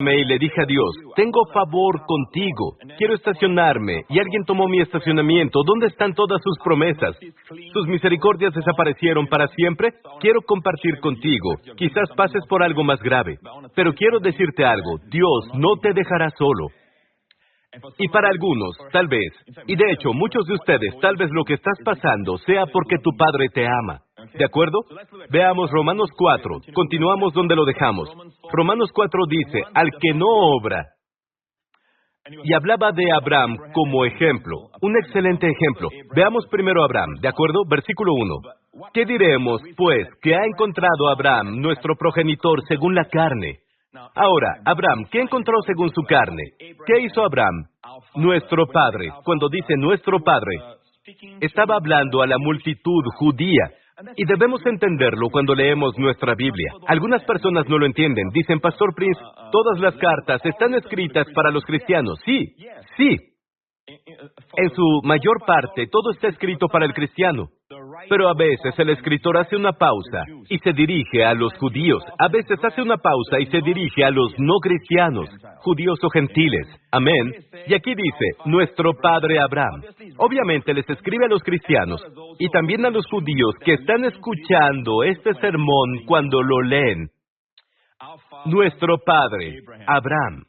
y le dije a Dios, tengo favor contigo, quiero estacionarme, y alguien tomó mi estacionamiento. ¿Dónde están todas sus promesas? ¿Sus misericordias desaparecieron para siempre? Quiero compartir contigo. Quizás pases por algo más grave, pero quiero decirte algo, Dios no te dejará solo. Y para algunos, tal vez, y de hecho, muchos de ustedes, tal vez lo que estás pasando sea porque tu Padre te ama. ¿De acuerdo? Veamos Romanos 4. Continuamos donde lo dejamos. Romanos 4 dice, al que no obra. Y hablaba de Abraham como ejemplo. Un excelente ejemplo. Veamos primero a Abraham, ¿de acuerdo? Versículo 1. ¿Qué diremos, pues, que ha encontrado Abraham, nuestro progenitor, según la carne? Ahora, Abraham, ¿qué encontró según su carne? ¿Qué hizo Abraham? Nuestro padre. Cuando dice nuestro padre, estaba hablando a la multitud judía. Y debemos entenderlo cuando leemos nuestra Biblia. Algunas personas no lo entienden. Dicen, Pastor Prince, todas las cartas están escritas para los cristianos. Sí, sí. En su mayor parte, todo está escrito para el cristiano. Pero a veces el escritor hace una pausa y se dirige a los judíos. A veces hace una pausa y se dirige a los no cristianos, judíos o gentiles. Amén. Y aquí dice, nuestro padre Abraham. Obviamente les escribe a los cristianos y también a los judíos que están escuchando este sermón cuando lo leen. Nuestro padre, Abraham.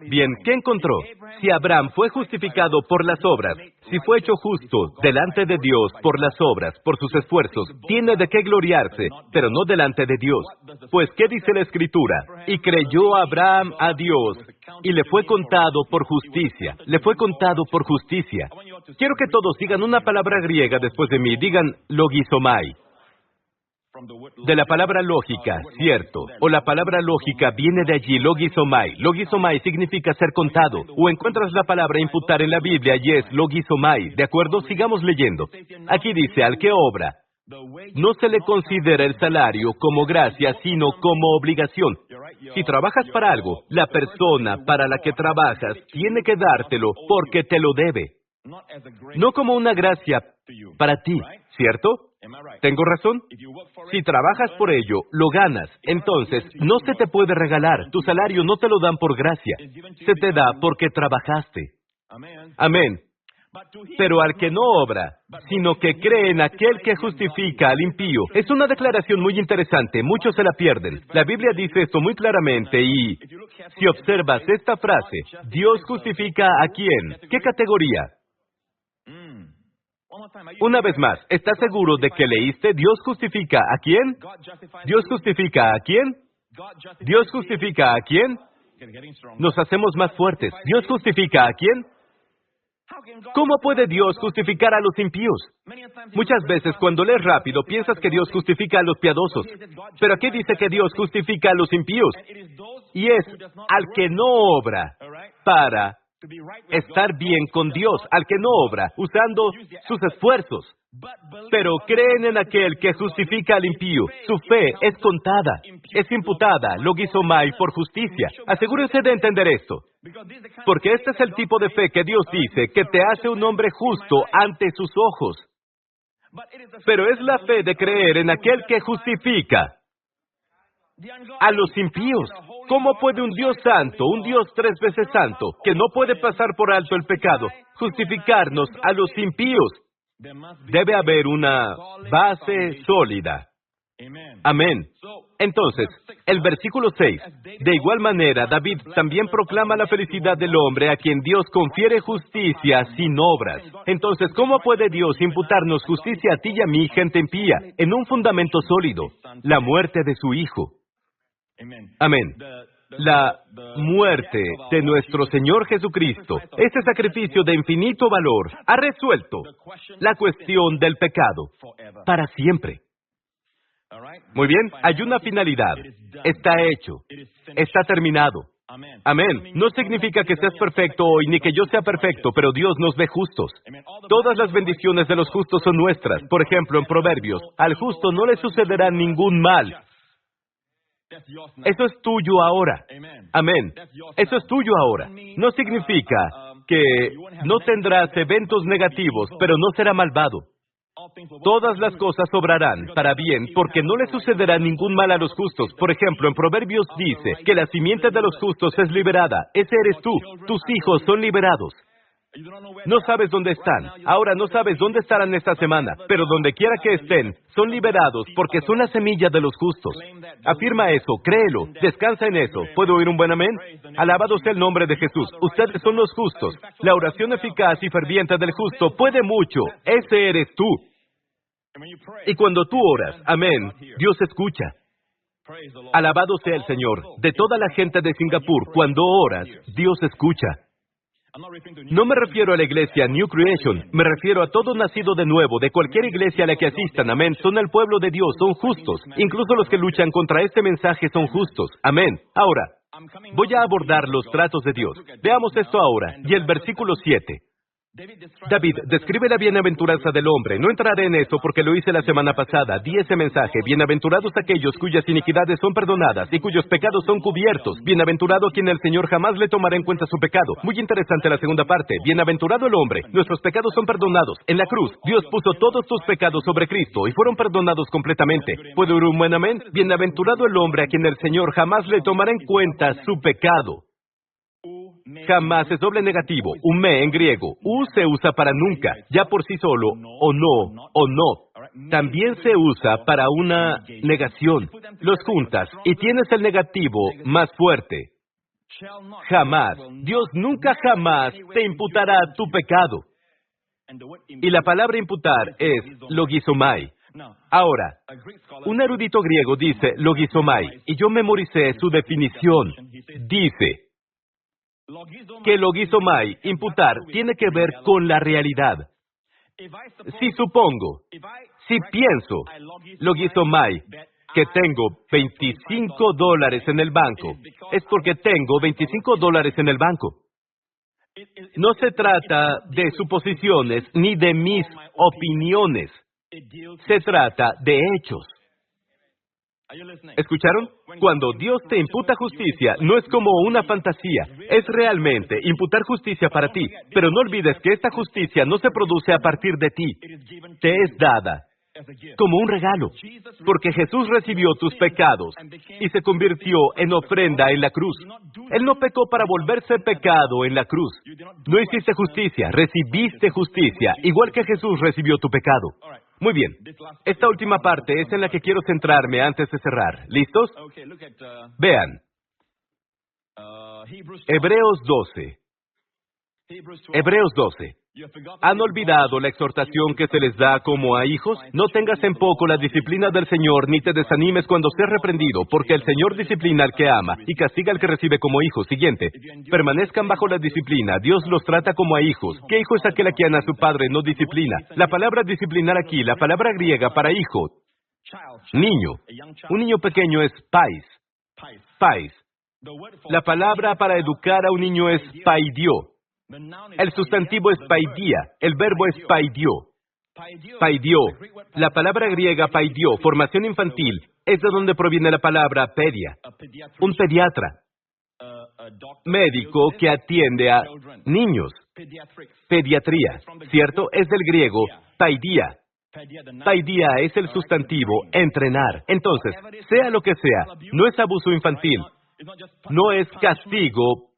Bien, ¿qué encontró? Si Abraham fue justificado por las obras, si fue hecho justo delante de Dios por las obras, por sus esfuerzos, tiene de qué gloriarse, pero no delante de Dios. Pues, ¿qué dice la Escritura? Y creyó Abraham a Dios, y le fue contado por justicia. Le fue contado por justicia. Quiero que todos digan una palabra griega después de mí. Digan logizomai. De la palabra lógica, cierto, o la palabra lógica viene de allí, logizomai. Logizomai significa ser contado, o encuentras la palabra imputar en la Biblia y es logizomai. ¿De acuerdo? Sigamos leyendo. Aquí dice, al que obra, no se le considera el salario como gracia, sino como obligación. Si trabajas para algo, la persona para la que trabajas tiene que dártelo porque te lo debe. No como una gracia para ti, ¿cierto? ¿Tengo razón? Si trabajas por ello, lo ganas. Entonces, no se te puede regalar. Tu salario no te lo dan por gracia. Se te da porque trabajaste. Amén. Pero al que no obra, sino que cree en aquel que justifica al impío. Es una declaración muy interesante. Muchos se la pierden. La Biblia dice esto muy claramente y si observas esta frase, Dios justifica a quién. ¿Qué categoría? Una vez más, ¿estás seguro de que leíste? ¿Dios justifica a quién? ¿Dios justifica a quién? ¿Dios justifica a quién? Nos hacemos más fuertes. ¿Dios justifica a quién? ¿Cómo puede Dios justificar a los impíos? Muchas veces cuando lees rápido piensas que Dios justifica a los piadosos. Pero aquí dice que Dios justifica a los impíos. Y es al que no obra para estar bien con Dios, al que no obra, usando sus esfuerzos. Pero creen en aquel que justifica al impío. Su fe es contada, es imputada, logizomai, por justicia. Asegúrense de entender esto. Porque este es el tipo de fe que Dios dice que te hace un hombre justo ante sus ojos. Pero es la fe de creer en aquel que justifica a los impíos. ¿Cómo puede un Dios santo, un Dios 3 veces santo, que no puede pasar por alto el pecado, justificarnos a los impíos? Debe haber una base sólida. Amén. Entonces, el versículo 6. De igual manera, David también proclama la felicidad del hombre a quien Dios confiere justicia sin obras. Entonces, ¿cómo puede Dios imputarnos justicia a ti y a mí, gente impía, en un fundamento sólido? La muerte de su Hijo. Amén. La muerte de nuestro Señor Jesucristo, este sacrificio de infinito valor, ha resuelto la cuestión del pecado para siempre. Muy bien, hay una finalidad. Está hecho. Está terminado. Amén. No significa que seas perfecto hoy, ni que yo sea perfecto, pero Dios nos ve justos. Todas las bendiciones de los justos son nuestras. Por ejemplo, en Proverbios, al justo no le sucederá ningún mal. Eso es tuyo ahora. Amén. Eso es tuyo ahora. No significa que no tendrás eventos negativos, pero no será malvado. Todas las cosas obrarán para bien, porque no le sucederá ningún mal a los justos. Por ejemplo, en Proverbios dice que la simiente de los justos es liberada. Ese eres tú. Tus hijos son liberados. No sabes dónde están. Ahora no sabes dónde estarán esta semana, pero donde quiera que estén, son liberados porque son la semilla de los justos. Afirma eso, créelo, descansa en eso. ¿Puedo oír un buen amén? Alabado sea el nombre de Jesús. Ustedes son los justos. La oración eficaz y ferviente del justo puede mucho. Ese eres tú. Y cuando tú oras, amén, Dios escucha. Alabado sea el Señor. De toda la gente de Singapur, cuando oras, Dios escucha. No me refiero a la iglesia New Creation, me refiero a todo nacido de nuevo, de cualquier iglesia a la que asistan, amén, son el pueblo de Dios, son justos. Incluso los que luchan contra este mensaje son justos, amén. Ahora, voy a abordar los tratos de Dios. Veamos esto ahora, y el versículo 7. David describe la bienaventuranza del hombre. No entraré en eso porque lo hice la semana pasada. Di ese mensaje. Bienaventurados aquellos cuyas iniquidades son perdonadas y cuyos pecados son cubiertos. Bienaventurado quien el Señor jamás le tomará en cuenta su pecado. Muy interesante la segunda parte. Bienaventurado el hombre. Nuestros pecados son perdonados. En la cruz, Dios puso todos tus pecados sobre Cristo y fueron perdonados completamente. ¿Puedo oír un buen amén? Bienaventurado el hombre a quien el Señor jamás le tomará en cuenta su pecado. Jamás es doble negativo, me en griego. Se usa para nunca, ya por sí solo, o no. También se usa para una negación. Los juntas y tienes el negativo más fuerte. Jamás. Dios nunca jamás te imputará tu pecado. Y la palabra imputar es logizomai. Ahora, un erudito griego dice logizomai, y yo memoricé su definición. Dice que logizomai, imputar, tiene que ver con la realidad. Si supongo, si pienso, logizomai, que tengo $25 en el banco, es porque tengo $25 en el banco. No se trata de suposiciones ni de mis opiniones. Se trata de hechos. ¿Escucharon? Cuando Dios te imputa justicia, no es como una fantasía, es realmente imputar justicia para ti. Pero no olvides que esta justicia no se produce a partir de ti, te es dada como un regalo, porque Jesús recibió tus pecados y se convirtió en ofrenda en la cruz. Él no pecó para volverse pecado en la cruz. No hiciste justicia, recibiste justicia, igual que Jesús recibió tu pecado. Muy bien. Esta última parte es en la que quiero centrarme antes de cerrar. ¿Listos? Vean. Hebreos 12. Hebreos 12. ¿Han olvidado la exhortación que se les da como a hijos? No tengas en poco la disciplina del Señor, ni te desanimes cuando seas reprendido, porque el Señor disciplina al que ama y castiga al que recibe como hijo. Siguiente. Permanezcan bajo la disciplina. Dios los trata como a hijos. ¿Qué hijo es aquel a quien a su padre no disciplina? La palabra disciplinar aquí, la palabra griega para hijo, niño. Un niño pequeño es pais. Pais. La palabra para educar a un niño es paidio. El sustantivo es paidia, el verbo es paidio. Paidio. La palabra griega paidio, formación infantil, es de donde proviene la palabra pedia. Un pediatra. Médico que atiende a niños. Pediatría, ¿cierto? Es del griego paidia. Paidia es el sustantivo entrenar. Entonces, sea lo que sea, no es abuso infantil. No es castigo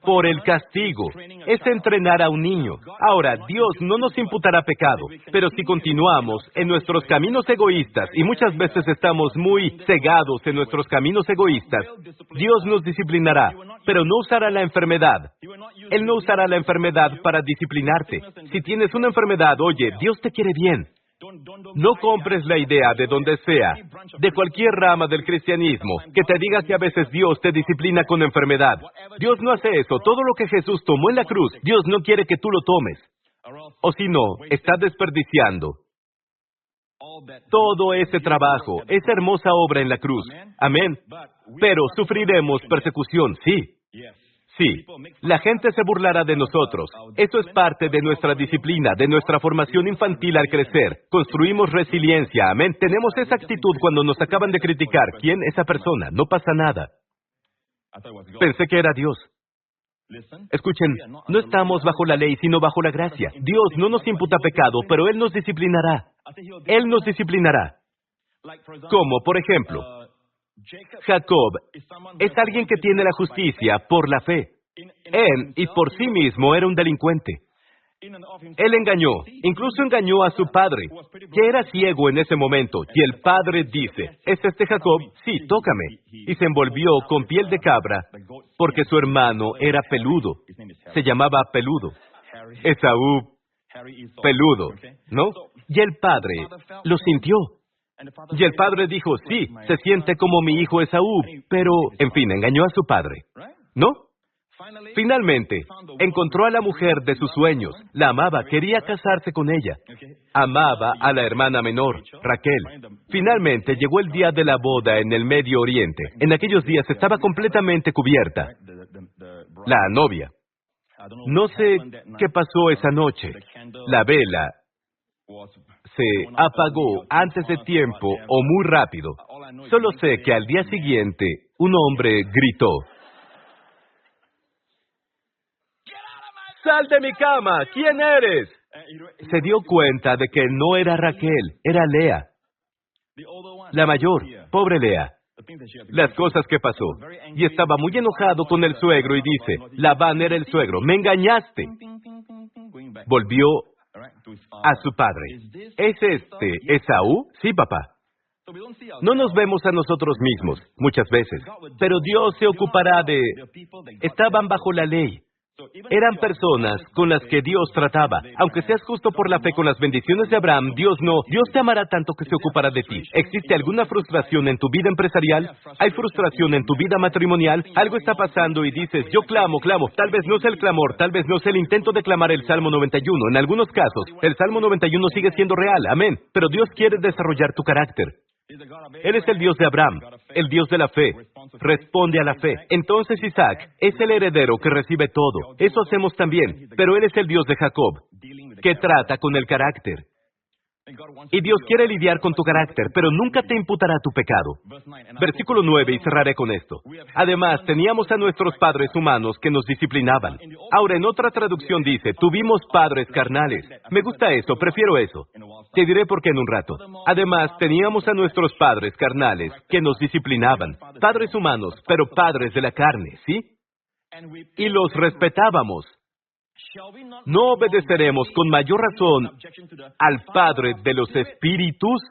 por el castigo, es entrenar a un niño. Ahora, Dios no nos imputará pecado, pero si continuamos en nuestros caminos egoístas, y muchas veces estamos muy cegados en nuestros caminos egoístas, Dios nos disciplinará, pero no usará la enfermedad. Él no usará la enfermedad para disciplinarte. Si tienes una enfermedad, oye, Dios te quiere bien. No compres la idea de donde sea, de cualquier rama del cristianismo, que te diga que a veces Dios te disciplina con enfermedad. Dios no hace eso. Todo lo que Jesús tomó en la cruz, Dios no quiere que tú lo tomes. O si no, está desperdiciando todo ese trabajo, esa hermosa obra en la cruz. Amén. Pero sufriremos persecución, sí. Sí, la gente se burlará de nosotros. Eso es parte de nuestra disciplina, de nuestra formación infantil al crecer. Construimos resiliencia, amén. Tenemos esa actitud cuando nos acaban de criticar. ¿Quién? Esa persona. No pasa nada. Pensé que era Dios. Escuchen, no estamos bajo la ley, sino bajo la gracia. Dios no nos imputa pecado, pero Él nos disciplinará. Él nos disciplinará. Como, por ejemplo, Jacob es alguien que tiene la justicia por la fe. Él, y por sí mismo, era un delincuente. Él engañó, incluso engañó a su padre, que era ciego en ese momento. Y el padre dice, ¿es este Jacob? Sí, tócame. Y se envolvió con piel de cabra, porque su hermano era peludo. Se llamaba Peludo. Esaú, peludo, ¿no? Y el padre lo sintió. Y el padre dijo, sí, se siente como mi hijo Esaú, pero, en fin, engañó a su padre, ¿no? Finalmente, encontró a la mujer de sus sueños, la amaba, quería casarse con ella. Amaba a la hermana menor, Raquel. Finalmente llegó el día de la boda en el Medio Oriente. En aquellos días estaba completamente cubierta, la novia. No sé qué pasó esa noche. La vela se apagó antes de tiempo o muy rápido. Solo sé que al día siguiente, un hombre gritó, ¡sal de mi cama! ¿Quién eres? Se dio cuenta de que no era Raquel, era Lea, la mayor, pobre Lea. Las cosas que pasó. Y estaba muy enojado con el suegro y dice, Labán era el suegro, ¡me engañaste! Volvió a su padre. ¿Es este Esaú? Sí, papá. No nos vemos a nosotros mismos, muchas veces, pero Dios se ocupará de... Estaban bajo la ley. Eran personas con las que Dios trataba. Aunque seas justo por la fe con las bendiciones de Abraham, Dios te amará tanto que se ocupará de ti. ¿Existe alguna frustración en tu vida empresarial? ¿Hay frustración en tu vida matrimonial? Algo está pasando y dices, yo clamo. Tal vez no sea el clamor, tal vez no sea el intento de clamar el Salmo 91. En algunos casos, el Salmo 91 sigue siendo real, amén. Pero Dios quiere desarrollar tu carácter. Él es el Dios de Abraham, el Dios de la fe. Responde a la fe. Entonces Isaac es el heredero que recibe todo. Eso hacemos también. Pero Él es el Dios de Jacob, que trata con el carácter. Y Dios quiere lidiar con tu carácter, pero nunca te imputará tu pecado. Versículo 9, y cerraré con esto. Además, teníamos a nuestros padres humanos que nos disciplinaban. Ahora, en otra traducción dice, tuvimos padres carnales. Me gusta eso, prefiero eso. Te diré por qué en un rato. Además, teníamos a nuestros padres carnales que nos disciplinaban. Padres humanos, pero padres de la carne, ¿sí? Y los respetábamos. ¿No obedeceremos con mayor razón al Padre de los Espíritus?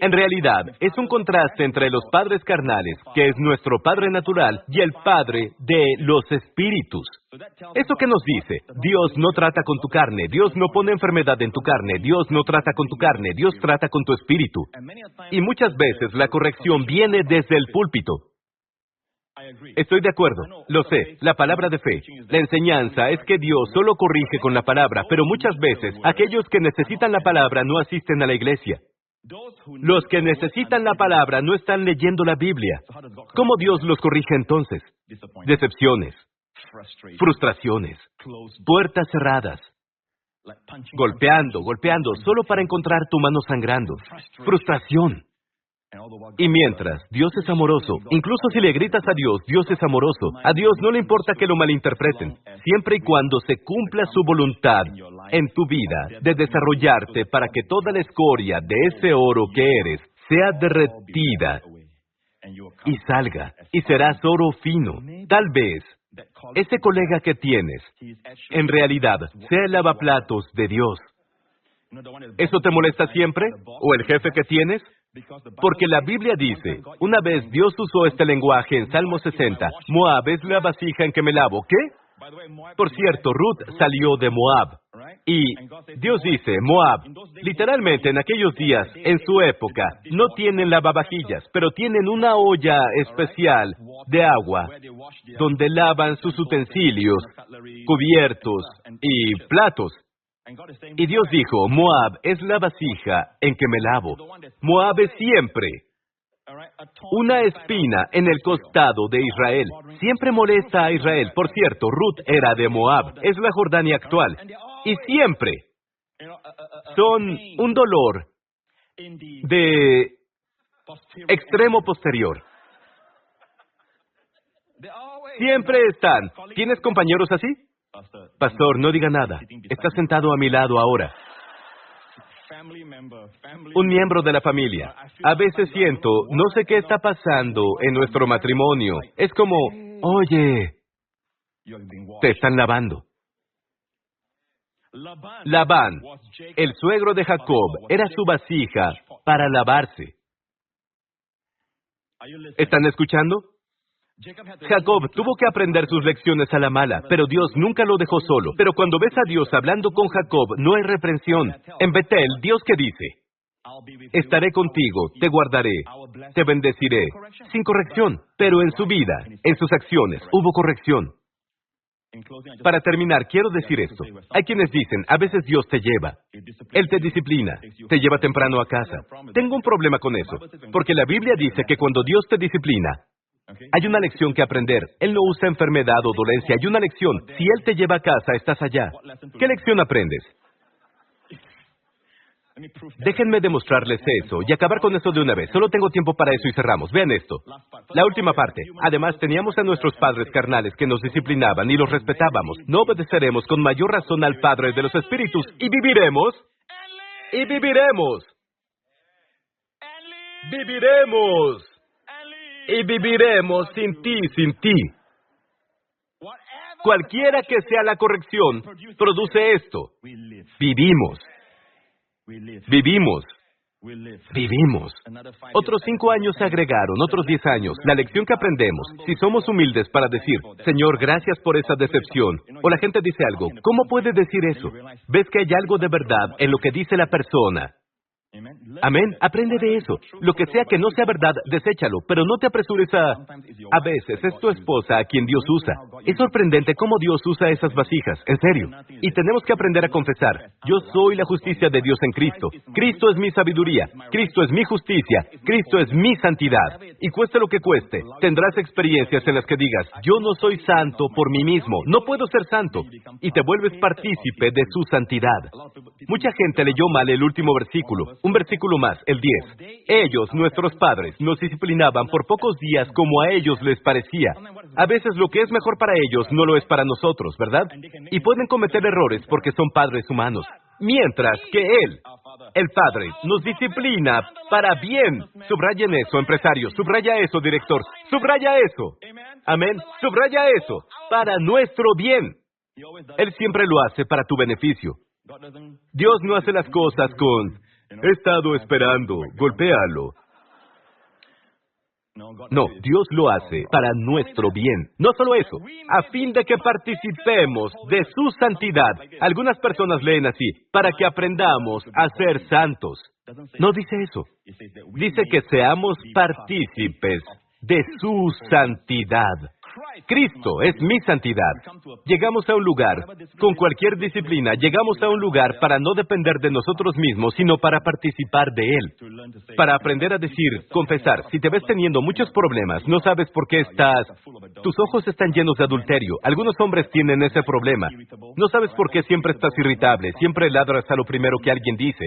En realidad, es un contraste entre los padres carnales, que es nuestro Padre natural, y el Padre de los Espíritus. ¿Eso qué nos dice? Dios no trata con tu carne, Dios no pone enfermedad en tu carne, Dios no trata con tu carne, Dios trata con tu espíritu. Y muchas veces la corrección viene desde el púlpito. Estoy de acuerdo, lo sé, la palabra de fe. La enseñanza es que Dios solo corrige con la palabra, pero muchas veces aquellos que necesitan la palabra no asisten a la iglesia. Los que necesitan la palabra no están leyendo la Biblia. ¿Cómo Dios los corrige entonces? Decepciones, frustraciones, puertas cerradas, golpeando, solo para encontrar tu mano sangrando, frustración. Y mientras, Dios es amoroso. Incluso si le gritas a Dios, Dios es amoroso. A Dios no le importa que lo malinterpreten, siempre y cuando se cumpla su voluntad en tu vida de desarrollarte para que toda la escoria de ese oro que eres sea derretida y salga, y serás oro fino. Tal vez ese colega que tienes, en realidad, sea el lavaplatos de Dios. ¿Eso te molesta siempre? ¿O el jefe que tienes? Porque la Biblia dice, una vez Dios usó este lenguaje en Salmo 60, Moab es la vasija en que me lavo. ¿Qué? Por cierto, Ruth salió de Moab. Y Dios dice, Moab, literalmente en aquellos días, en su época, no tienen lavavajillas, pero tienen una olla especial de agua donde lavan sus utensilios, cubiertos y platos. Y Dios dijo, Moab es la vasija en que me lavo. Moab es siempre una espina en el costado de Israel. Siempre molesta a Israel. Por cierto, Ruth era de Moab. Es la Jordania actual. Y siempre son un dolor de extremo posterior. Siempre están. ¿Tienes compañeros así? Pastor, no diga nada. Está sentado a mi lado ahora. Un miembro de la familia. A veces siento, no sé qué está pasando en nuestro matrimonio. Es como, oye, te están lavando. Labán, el suegro de Jacob, era su vasija para lavarse. ¿Están escuchando? Jacob tuvo que aprender sus lecciones a la mala, pero Dios nunca lo dejó solo. Pero cuando ves a Dios hablando con Jacob, no hay reprensión. En Betel, ¿Dios qué dice? Estaré contigo, te guardaré, te bendeciré. Sin corrección, pero en su vida, en sus acciones, hubo corrección. Para terminar, quiero decir esto. Hay quienes dicen, a veces Dios te lleva. Él te disciplina, te lleva temprano a casa. Tengo un problema con eso, porque la Biblia dice que cuando Dios te disciplina, hay una lección que aprender. Él no usa enfermedad o dolencia, hay una lección. Si Él te lleva a casa, estás allá. ¿Qué lección aprendes? Déjenme demostrarles eso y acabar con eso de una vez. Solo tengo tiempo para eso y cerramos. Vean esto. La última parte. Además, teníamos a nuestros padres carnales que nos disciplinaban y los respetábamos. No obedeceremos con mayor razón al Padre de los Espíritus y viviremos. Y viviremos. Viviremos. Y viviremos sin ti, sin ti. Cualquiera que sea la corrección, produce esto. Vivimos. Vivimos. Vivimos. Otros 5 años se agregaron, otros 10 años. La lección que aprendemos, si somos humildes para decir, Señor, gracias por esa decepción. O la gente dice algo, ¿cómo puede decir eso? ¿Ves que hay algo de verdad en lo que dice la persona? Amén. Aprende de eso. Lo que sea que no sea verdad, deséchalo, pero no te apresures a... A veces es tu esposa a quien Dios usa. Es sorprendente cómo Dios usa esas vasijas, en serio. Y tenemos que aprender a confesar. Yo soy la justicia de Dios en Cristo. Cristo es mi sabiduría. Cristo es mi justicia. Cristo es mi santidad. Y cueste lo que cueste, tendrás experiencias en las que digas, yo no soy santo por mí mismo, no puedo ser santo. Y te vuelves partícipe de su santidad. Mucha gente leyó mal el último versículo. Un versículo más, el 10. Ellos, nuestros padres, nos disciplinaban por pocos días como a ellos les parecía. A veces lo que es mejor para ellos no lo es para nosotros, ¿verdad? Y pueden cometer errores porque son padres humanos. Mientras que Él, el Padre, nos disciplina para bien. Subrayen eso, empresarios. Subraya eso, director. Subraya eso. Amén. Subraya eso. Para nuestro bien. Él siempre lo hace para tu beneficio. Dios no hace las cosas con... He estado esperando, golpéalo. No, Dios lo hace para nuestro bien. No solo eso, a fin de que participemos de su santidad. Algunas personas leen así, para que aprendamos a ser santos. No dice eso. Dice que seamos partícipes de su santidad. Cristo es mi santidad. Llegamos a un lugar, con cualquier disciplina, llegamos a un lugar para no depender de nosotros mismos, sino para participar de Él. Para aprender a decir, confesar, si te ves teniendo muchos problemas, no sabes por qué estás... Tus ojos están llenos de adulterio. Algunos hombres tienen ese problema. No sabes por qué siempre estás irritable, siempre ladras a lo primero que alguien dice.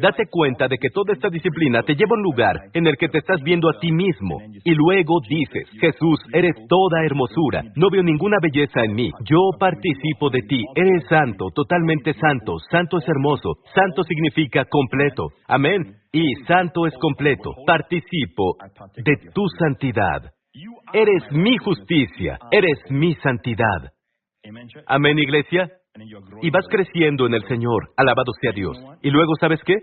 Date cuenta de que toda esta disciplina te lleva a un lugar en el que te estás viendo a ti mismo. Y luego dices, Jesús, eres toda hermosura. No veo ninguna belleza en mí. Yo participo de ti. Eres santo, totalmente santo. Santo es hermoso. Santo significa completo. Amén. Y santo es completo. Participo de tu santidad. Eres mi justicia. Eres mi santidad. Amén, iglesia. Y vas creciendo en el Señor. Alabado sea Dios. Y luego, ¿sabes qué?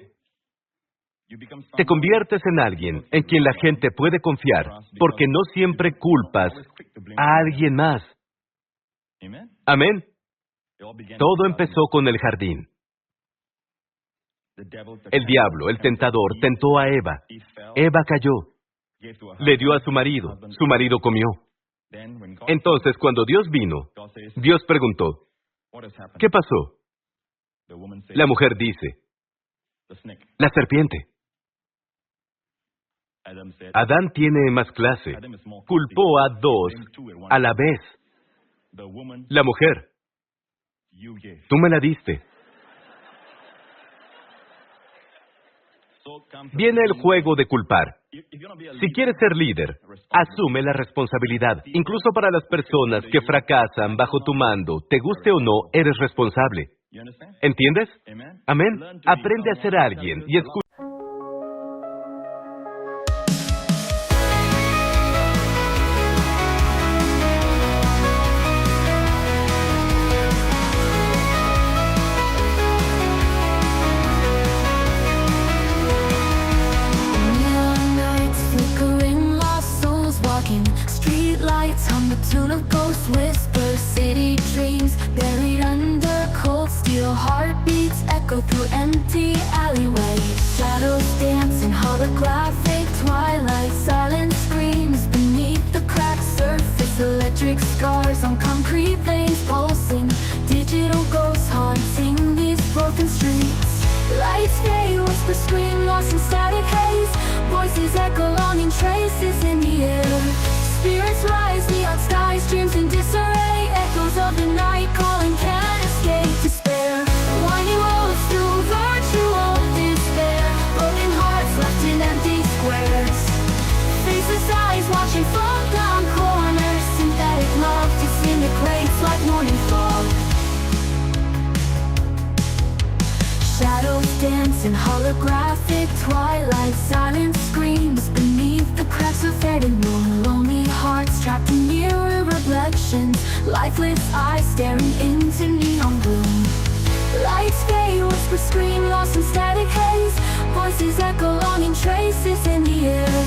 Te conviertes en alguien en quien la gente puede confiar, porque no siempre culpas a alguien más. Amén. Todo empezó con el jardín. El diablo, el tentador, tentó a Eva. Eva cayó. Le dio a su marido comió. Entonces, cuando Dios vino, Dios preguntó, ¿qué pasó? La mujer dice, la serpiente. Adán tiene más clase. Culpó a dos a la vez. La mujer, tú me la diste. Viene el juego de culpar. Si quieres ser líder, asume la responsabilidad. Incluso para las personas que fracasan bajo tu mando, te guste o no, eres responsable. ¿Entiendes? Amén. Aprende a ser alguien y escucha. Tune of ghost whispers, city dreams buried under cold steel. Heartbeats echo through empty alleyways. Shadows dance in holographic twilight. Silent screams beneath the cracked surface. Electric scars on concrete veins pulsing. Digital ghosts haunting these broken streets. Lights fade, whispers scream lost in static haze. Voices echo longing traces in the air. Spirits rise, neon skies, dreams in disarray. Echoes of the night calling, can't escape despair. Winding roads through virtual despair. Broken hearts left in empty squares. Faceless eyes watching from down corners. Synthetic love disintegrates like morning fog. Shadows dance in holographic twilight. Silent screams beneath the cracks of faded moon. Lonely hearts trapped in mirror reflections. Lifeless eyes staring into neon gloom. Lights fade, whispers scream lost in static haze. Voices echo longing traces in the air.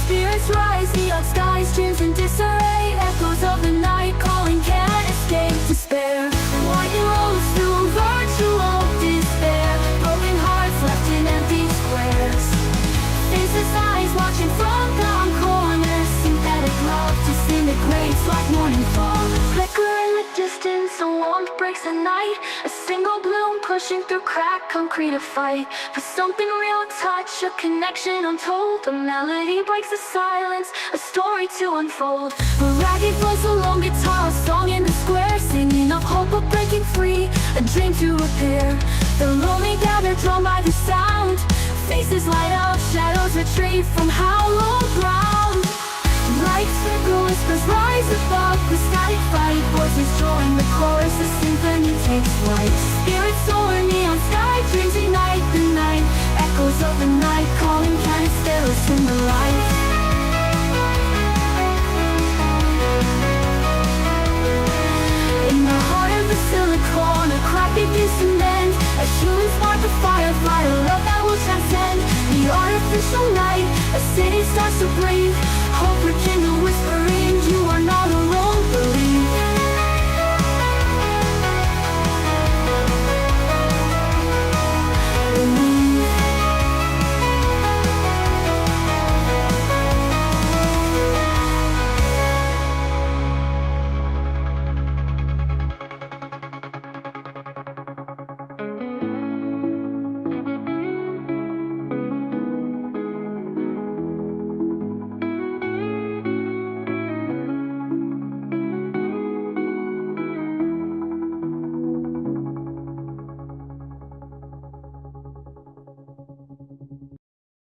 Spirits rise, neon skies, dreams in disarray. Echoes of the night calling, can't escape despair. Winding roads through virtual despair. Broken hearts left in empty squares. Faceless eyes watching from down corners. Synthetic love disintegrates like morning fog. Flicker in the distance, a warmth breaks the night. A single bloom pushing through cracked concrete, a fight for something real, touch, a connection untold. A melody breaks the silence, a story to unfold. A ragged voice, a lone guitar, a song in the square. Singing of hope of breaking free, a dream to repair. The lonely gather, drawn by the sound. Faces light up, shadows retreat from hallowed ground. Lights flicker, whispers rise above the static fight. Voices join the chorus, the symphony takes flight. Spirits soar, neon sky, dreams ignite the night. Echoes of the night calling, can't still us in the light. In the heart of the silicon, a crack begins to mend. A human spark, a firefly, a love that will transcend the artificial night. A city starts to breathe, hope rekindle, whisper